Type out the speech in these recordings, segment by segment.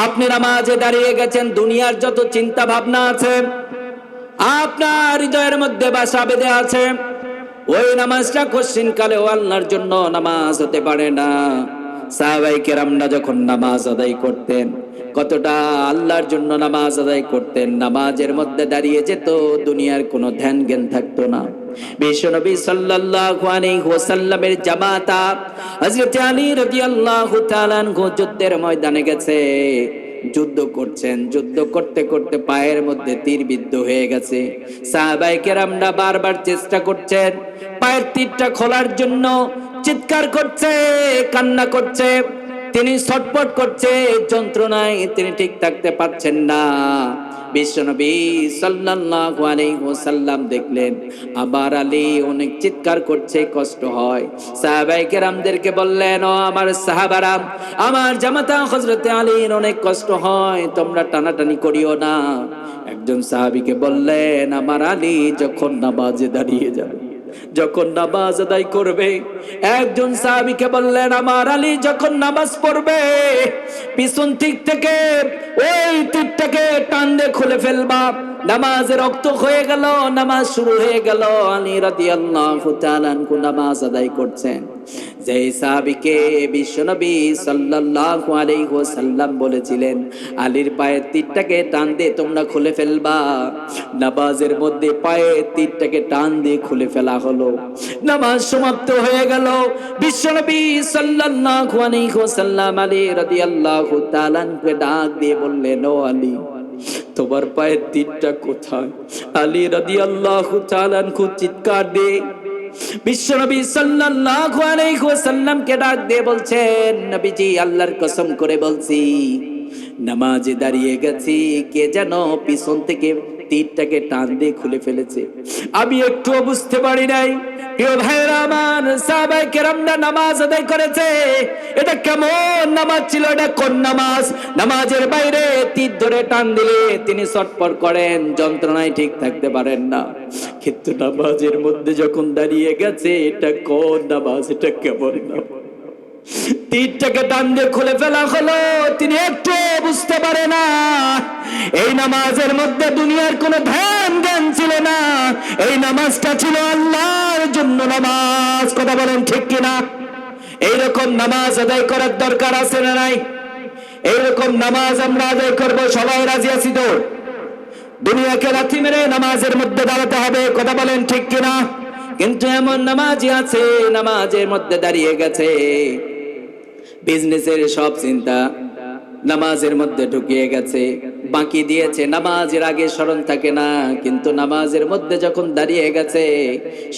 আপনি নামাজে দাঁড়িয়ে গেছেন, দুনিয়ার যত চিন্তা ভাবনা আছে আপনার হৃদয়ের মধ্যে বাসা বেঁধে আছে, ওই নামাজটা কঠিন কালেও আল্লাহর জন্য নামাজ হতে পারে না। সাহাবায়ে কেরামরা যখন নামাজ আদায় করতেন, কতটা আল্লাহর জন্য নামাজ আদায় করতেন, নামাজের মধ্যে দাঁড়িয়ে যেত, দুনিয়ার কোনো ধ্যান জ্ঞান থাকতো না। বিশ্বনবী সাল্লাল্লাহু আলাইহি ওয়াসাল্লামের জামাতা হযরত আলী রাদিয়াল্লাহু তাআলা আনহু যুদ্ধের ময়দানে গেছে, যুদ্ধ করছেন, যুদ্ধ করতে করতে পায়ের মধ্যে তীর বিদ্ধ হয়ে গেছে। সাহাবায়ে কেরামরা বারবার চেষ্টা করছেন পায়ের তীরটা খোলার জন্য, চিৎকার করছে, কান্না করছে, তিনি ছটফট করছে, যন্ত্রণায় তিনি ঠিক থাকতে পারছেন না। বিশ্বনবী সাল্লাল্লাহু আলাইহি ওয়াসাল্লাম দেখলেন আবার আলী অনেক চিৎকার করছে, কষ্ট হয়। সাহাবায়ে কেরামদেরকে বললেন, ও আমার সাহাবারা, আমার জামাতা হযরত আলীর অনেক কষ্ট হয়, তোমরা টানাটানি করিও না। একজন সাহাবীকে বললেন, আমার আলী যখন নামাজে দাঁড়িয়ে যাবে, যখন নামাজ আদায় করবে। একজন সাহাবীকে বললেন, আমার আলী যখন নামাজ পড়বে, পিছন দিক থেকে ওই তীরটাকে টান দিয়ে খুলে ফেলবা। নামাজের রক্ত হয়ে গেল, নামাজ শুরু হয়ে গেল। আলী রাদিয়াল্লাহু তাআলা আনহু নামাজ আদায় করছেন। যেই সাহাবীকে বিশ্বনবী সাল্লাল্লাহু আলাইহি ওয়াসাল্লাম বলেছিলেন আলীর পায়ের তীরটাকে টান দিয়ে তোমরা খুলে ফেলবা, নামাজের মধ্যে পায়ের তীরটাকে টান দিয়ে খুলে ফেলা হলো। নামাজ সমাপ্ত হয়ে গেল। বিশ্বনবী সাল্লাল্লাহু আলাইহি ওয়াসাল্লাম আলী রাদিয়াল্লাহু তাআলা আনহুকে ডাক দিয়ে বললেন, ও আলী, তোমার পায়ের তীরটা কোথায়? আলী রাদিয়াল্লাহু তাআলা আনহু চিৎকার দিয়ে বিশ্বনবী সাল্লাল্লাহু আলাইহি ওয়াসাল্লামকে ডাক দিয়ে বলছেন, নবীজি, আল্লাহর কসম করে বলছি, নামাজে দাঁড়িয়ে গেছি, কে যেন পিছন থেকে তীরটাকে টান দিয়ে খুলে ফেলেছে, আমি একটুও বুঝতে পারি নাই। প্রিয় ভাইরা আমার, সাহাবায়ে কেরামরা নামাজ আদায় করেছে, এটা কেমন নামাজ ছিল, এটা কোন নামাজ? নামাজের বাইরে তীর ধরে টান দিলে তিনি ছটফট করেন, যন্ত্রণায় ঠিক থাকতে পারেন না। কিন্তু নামাজের মধ্যে যখন দাঁড়িয়ে গেছে, এটা কোন নামাজ, এটা কেমন নামাজ? তীরটাকে টান দিয়ে খুলে ফেলা হলো, তিনি একটু বুঝতে পারে না। এই নামাজের মধ্যে দুনিয়ার কোনো ধ্যান জ্ঞান ছিল না, এই নামাজটা ছিল আল্লাহর জন্য নামাজ। কথা বলেন ঠিক কিনা? এইরকম নামাজ আদায় করার দরকার আছে না নাই? এইরকম নামাজ আমরা আদায় করবো, সবাই রাজি আছি তো? দুনিয়াকে লাথি মেরে নামাজের মধ্যে দাঁড়াতে হবে। কথা বলেন ঠিক কিনা? কিন্তু এমন নামাজি আছে, নামাজের মধ্যে দাঁড়িয়ে গেছে, বিজনেসের সব চিন্তা নামাজের মধ্যে ঢুকিয়ে গেছে, বাকি দিয়েছে, নামাজের আগে স্মরণ থাকে না, কিন্তু নামাজের মধ্যে যখন দাঁড়িয়ে গেছে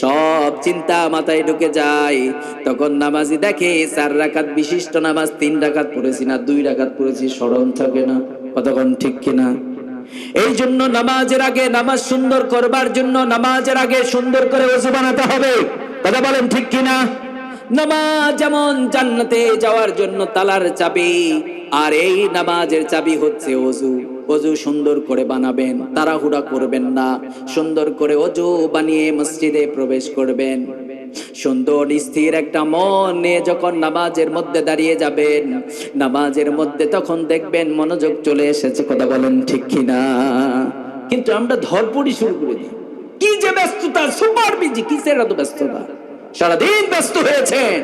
সব চিন্তা মাথায় ঢুকে যায়। তখন নামাজি দেখে 4 রাকাত বিশিষ্ট নামাজ 3 রাকাত পড়েছি না 2 রাকাত পড়েছি, স্মরণ থাকে না। কতক্ষণ ঠিক কিনা? এই জন্য নামাজের আগে, নামাজ সুন্দর করবার জন্য নামাজের আগে সুন্দর করে ওযু বানাতে হবে। কথা বলেন ঠিক কিনা? নামাজ যেমন জান্নাতে যাওয়ার জন্য তালার চাবি, আর এই নামাজের চাবি হচ্ছে ওযু। ওযু সুন্দর করে বানাবেন, তাড়াহুড়া করবেন না, সুন্দর করে ওযু বানিয়ে মসজিদে প্রবেশ করবেন। সুন্দর স্থির একটা মন নিয়ে যখন নামাজের মধ্যে দাঁড়িয়ে যাবেন, নামাজের মধ্যে তখন দেখবেন মনোযোগ চলে এসেছে। কথা বলেন ঠিক কিনা? কিন্তু আমরা ধরপড়ি শুরু করে দিই, কি যে ব্যস্ততা, সুপার বিজি, কিসের এত ব্যস্ততা, সারাদিন ব্যস্ত হয়েছেন।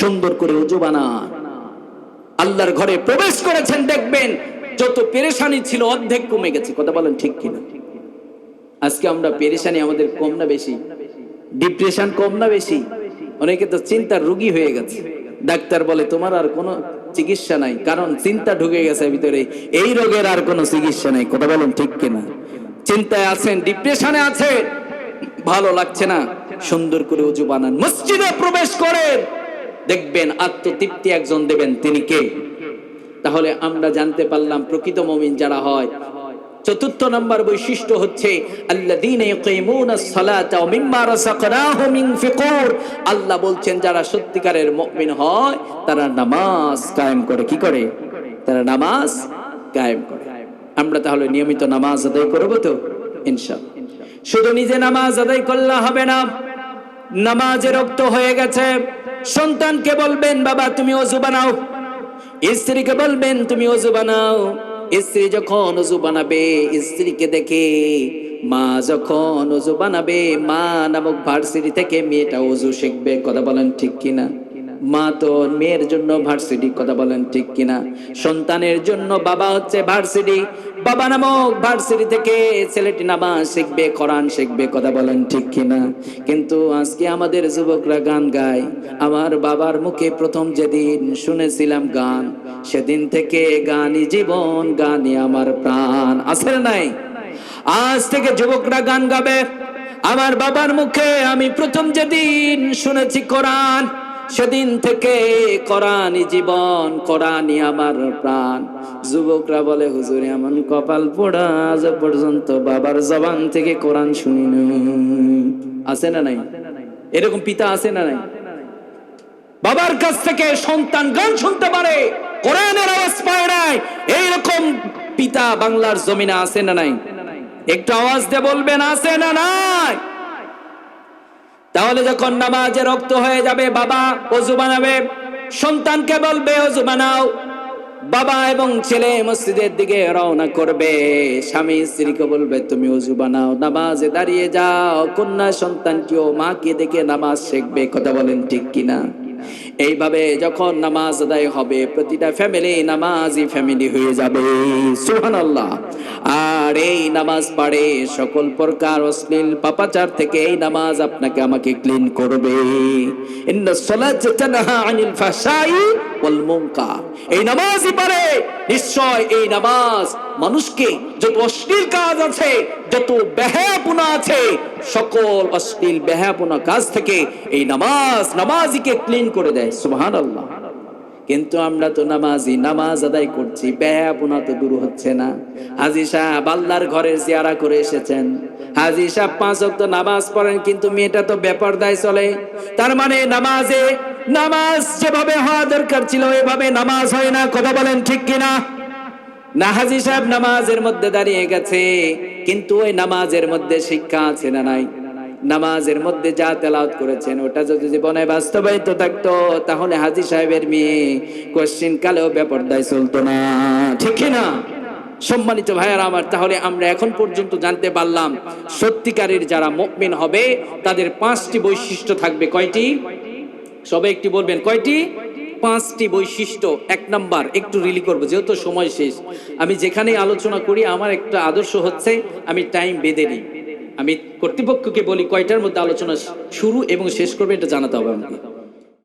সুন্দর করে ওযু বানান, আল্লাহর ঘরে প্রবেশ করেছেন, দেখবেন যত পেরেশানি ছিল অর্ধেক কমে গেছে। কথা বলেন ঠিক কিনা? আজকে আমরা পেরেশানি আমাদের কম না বেশি? ডিপ্রেশন কম না বেশি? অনেকে তো চিন্তার রোগী হয়ে গেছে, ডাক্তার বলে তোমার আর কোনো চিকিৎসা নাই, কারণ চিন্তা ঢুকে গেছে ভিতরে, এই রোগের আর কোনো চিকিৎসা নাই। কথা বলেন ঠিক কিনা? চিন্তায় আছেন, ডিপ্রেশনে আছেন, ভালো লাগছে না, সুন্দর করে ওযু বানান, মসজিদে প্রবেশ করেন, দেখবেন আত্মতৃপ্তি একজন দেবেন, তিনি কে? তাহলে আমরা জানতে পারলাম প্রকৃত মুমিন যারা হয়। 4 নম্বর বৈশিষ্ট্য হচ্ছে আল্লাযীনা ইয়াকিমুনাস সালাতা ওয়া মিম্মা রাযাকনাহুম ইনফিকুন। আল্লাহ বলছেন যারা সত্যিকারের মুমিন হয় তারা নামাজ কায়েম করে। কি করে? তারা নামাজ কায়েম করে। আমরা তাহলে নিয়মিত নামাজ আদায় করব তো ইনশাআল্লাহ। শুধু নিজে নামাজ আদায় করলে হবে না, নামাজের রক্ত হয়ে গেছে, সন্তানকে বলবেন বাবা তুমি ওযু বানাও, স্ত্রীকে বলবেন তুমি ওযু বানাও। স্ত্রী যখন ওযু বানাবে, স্ত্রীকে দেখে মা যখন ওযু বানাবে, মা নামক ভার্সিটি থেকে মেয়েটা ওযু শিখবে। কথা বলেন ঠিক কিনা? মা তো মেয়ের জন্য ভার্সিটি। কথা বলেন ঠিক কিনা? সন্তানের জন্য বাবা হচ্ছে ভার্সিটি। বাবা নামক ভার্সিটি থেকে ছেলেটি নামাজ শিখবে, কোরআন শিখবে। কথা বলেন ঠিক কিনা? কিন্তু আজকে আমাদের যুবকরা গান গায়। আমার বাবার মুখে প্রথম যেদিন শুনেছিলাম গান, সেদিন থেকে গানই জীবন, গানই আমার প্রাণ। আছে না নাই? আজ থেকে যুবকরা গান গাবে। আমার বাবার মুখে আমি প্রথম যেদিন শুনেছি কোরআন, সেদিন থেকে কোরআনই জীবন, কোরআনই আমার প্রাণ। যুবকরা বলে হুজুর এমন কপাল পোড়া, আজ পর্যন্ত বাবার জবান থেকে কোরআন শুনি না। আছে না নাই? এরকম পিতা আছে না নাই? বাবার কাছ থেকে সন্তান গান শুনতে পারে, কোরআনের আওয়াজ পায় নাই, এইরকম পিতা বাংলার জমিনে আছে না নাই? একটু আওয়াজ দিয়ে বলবেন আছে না নাই? তাহলে যখন নামাজে রক্ত হয়ে যাবে, বাবা ওযু বানাবে, সন্তানকে বলবে ওযু বানাও। বাবা এবং ছেলে মসজিদের দিকে রওনা করবে, স্বামী স্ত্রীকে বলবে তুমি ওযু বানাও, নামাজে দাঁড়িয়ে যাও। কন্যা সন্তানটিও মাকে দেখে নামাজ শিখবে। কথা বলেন ঠিক কিনা? এইভাবে যখন নামাজ আদায় হবে, প্রতিটা ফ্যামিলি নামাজি ফ্যামিলি হয়ে যাবে। সুবহানাল্লাহ। আর এই নামাজ পড়ে সকল প্রকার অশ্লীল পাপাচার থেকে এই নামাজ আপনাকে আমাকে ক্লিন করবে। ইন্নাস সালাতা তানহা আনিল ফাহশাই ওয়াল মুনকার। এই নামাজই পড়ে, নিশ্চয় এই নামাজ মানুষকে যত অশ্লীল কাজ আছে, যত বেহায়াপনা আছে, সকল অশ্লীল বেহায়াপনা কাজ থেকে এই নামাজিকে ক্লিন করে দেয়। সুবহানাল্লাহ। কিন্তু আমরা তো নামাজি, নামাজ আদায় করছি, বেহায়াপনা তো দূর হচ্ছে না। হাজী সাহেব আল্লাহর ঘরের জিয়ারা করে এসেছেন, হাজী সাহেব 5 ওয়াক্ত নামাজ পড়েন, কিন্তু মেয়েটা তো বেপরদায় চলে। তার মানে নামাজ যেভাবে হওয়া দরকার ছিল এভাবে নামাজ হয় না। কথা বলেন ঠিক কিনা? না, হাজী সাহেব নামাজের মধ্যে দাঁড়িয়ে গেছে, কিন্তু ওই নামাজের মধ্যে শিক্ষা আছে না নাই? নামাজের মধ্যে যা তেলাওয়াত করেছেন ওটা যদি জীবনে বাস্তবায়িত থাকতো, তাহলে হাজী সাহেবের মেয়ে কোশ্চিন কালেও বেপরদায় চলতো না। ঠিক না? সম্মানিত ভাইয়ারা আমার, তাহলে আমরা এখন পর্যন্ত জানতে পারলাম সত্যিকারের যারা মুমিন হবে তাদের 5টি বৈশিষ্ট্য থাকবে। কয়টি? সবাই একটু বলবেন কয়টি? 5টি বৈশিষ্ট্য। 1 নাম্বার, একটু রিলি করবো যেহেতু সময় শেষ। আমি যেখানেই আলোচনা করি আমার একটা আদর্শ হচ্ছে আমি টাইম বেঁধে নিই। আমি কর্তৃপক্ষকে বলি কয়টার মধ্যে আলোচনা শুরু এবং শেষ করবে, এটা জানাতে হবে আমাকে।